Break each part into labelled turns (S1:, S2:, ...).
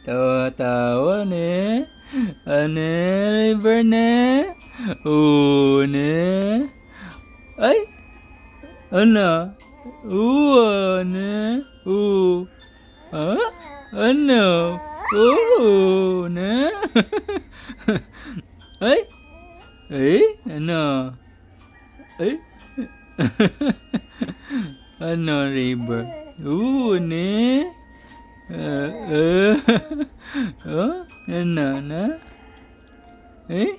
S1: Tawa-tawa ne. Ane, River ne. Ne. Ay. Ano? Ne. Ha? Ano? Ne. Ay. Ay, ano? Ay. Ano, River? Ne. Ano na? Eh?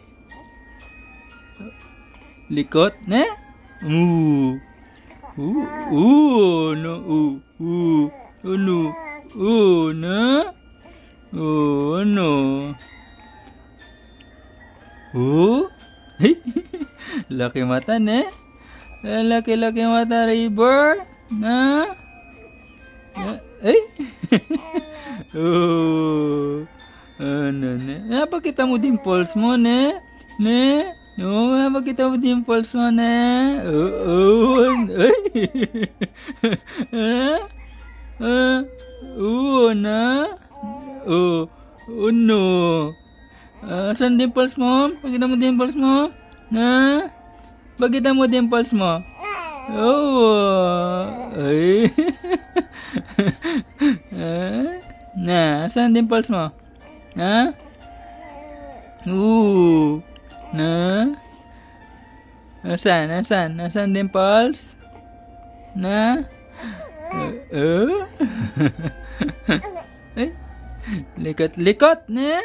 S1: Likot na? No. Ano? Na? Ano? Hey, laki mata ne? Laki-laki mata, River. Na? Ay? Ano ne? Napakita mo dimples mo ne? Ne? Napakita mo dimples mo ne? Ay? Na? No. Saan dimples mo? Pakita mo dimples mo? Na? Pakita mo dimples mo? Ay. Na, saan dimples mo? Ha? Na? Nasaan dimples? Na? Ay, likot-likot na.